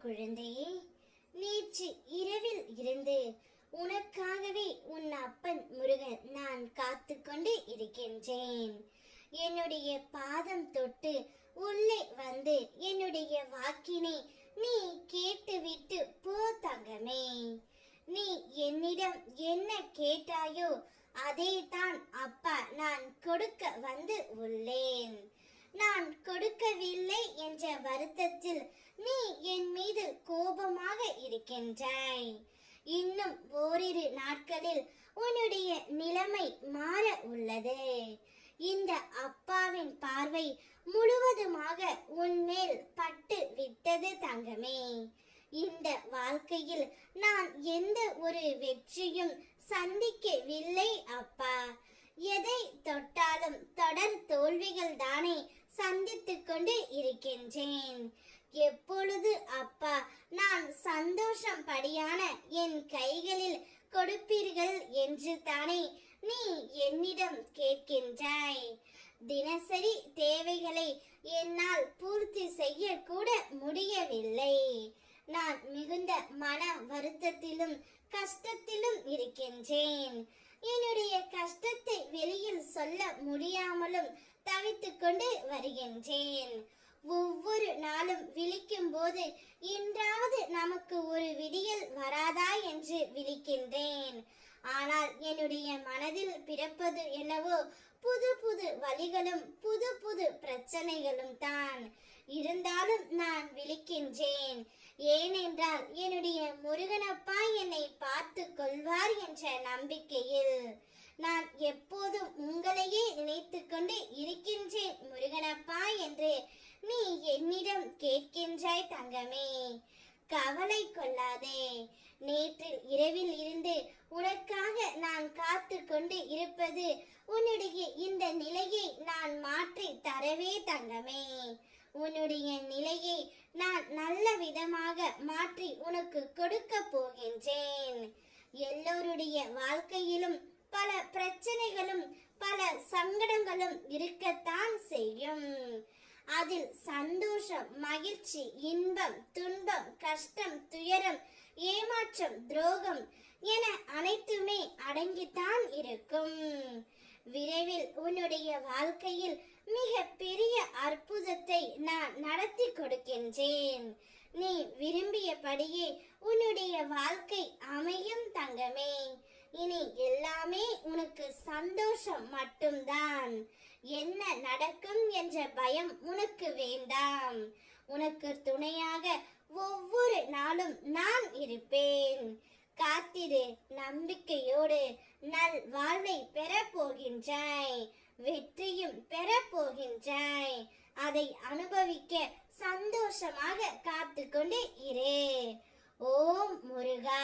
குழந்தையே, நேற்று இரவில் இருந்து உனக்காகவே உன் அப்பன் முருகன் நான் காத்து கொண்டு இருக்கின்றேன். என்னுடைய பாதம் தொட்டு உள்ளே வந்து என்னுடைய வாக்கினை நீ கேட்டுவிட்டு போ தங்கமே. நீ என்னிடம் என்ன கேட்டாயோ அதை தான் அப்பா நான் கொடுக்க வந்து உள்ளேன். நான் கொடுக்கவில்லை என்ற வருத்தத்தில் நீ என் மீது கோபமாக இருக்கின்றாய். இன்னும் ஓரிரு நாட்களில் உன்னுடைய நிலைமை மாற உள்ளது. இந்த அப்பாவின் பார்வை முழுவதுமாக உன்மேல் பட்டு விட்டது தங்கமே. இந்த வாழ்க்கையில் நான் எந்த ஒரு வெற்றியும் சந்திக்கவில்லை அப்பா. எதை தொட்டாலும் தொடர் தோல்விகள் தானே சந்தித்துக் கொண்டு இருக்கின்றேன். எப்பொழுது அப்பா நான் சந்தோஷம் படியான என் கைகளில் கொடுப்பீர்கள் என்று தானே நீ என்னிடம் கேட்கின்றாய். தினசரி தேவைகளை என்னால் பூர்த்தி செய்ய கூட முடியவில்லை. நான் மிகுந்த மன வருத்தத்திலும் கஷ்டத்திலும் இருக்கின்றேன். என்னுடைய கஷ்டத்தை வெளியில் சொல்ல முடியாமலும் தவித்துக் கொண்டு வருகின்றேன். ஒவ்வொரு நாளும் விழிக்கும் போது இன்றாவது நமக்கு ஒரு விடியல் வராதா என்று விழிக்கின்றேன். ஆனால் என்னுடைய மனதில் பிறப்பது என்னவோ புது புது வழிகளும் புது புது பிரச்சனைகளும் தான். இருந்தாலும் நான் விழிக்கின்றேன். ஏனென்றால் என்னுடைய முருகனப்பா என்னை பார்த்து கொள்வார் என்ற நம்பிக்கையில் நான் எப்போதும் உங்களையே நினைத்து கொண்டு இருக்கின்றேன் முருகனப்பா என்று நீ என்னிடம் கேட்கின்றாய் தங்கமே. கவலை கொள்ளாதே. நேற்றில் இரவில் இருந்து உனக்காக நான் காத்து கொண்டு இருப்பது உன்னுடைய இந்த நிலையை நான் மாற்றி தரவே தங்கமே. உன்னுடைய நிலையை நான் நல்ல விதமாக மாற்றி உனக்கு கொடுக்க போகின்றேன். எல்லோருடைய வாழ்க்கையிலும் பல பிரச்சனைகளும் பல சங்கடங்களும் இருக்கத்தான் செய்யும். அதில் சந்தோஷம், மகிழ்ச்சி, இன்பம், துன்பம், கஷ்டம், துயரம், ஏமாற்றம், துரோகம் என அனைத்துமே அடங்கித்தான் இருக்கும். விரைவில் உன்னுடைய வாழ்க்கையில் மிக பெரிய அற்புதத்தை நான் நடத்தி கொடுக்கின்றேன். நீ விரும்பியபடியே உன்னுடைய வாழ்க்கை அமையும் தங்கமே. இனி எல்லாமே உனக்கு சந்தோஷம் மட்டும்தான். என்ன நடக்கும் என்ற பயம் உனக்கு வேண்டாம். உனக்கு துணையாக ஒவ்வொரு நாளும் நான் இருப்பேன். காத்திரு. நம்பிக்கையோடு நல் வாழ்வை பெறப்போகின்றாய். வெற்றியும் பெறப்போகின்றாய். அதை அனுபவிக்க சந்தோஷமாக காத்து கொண்டு இரு. ஓம் முருகா.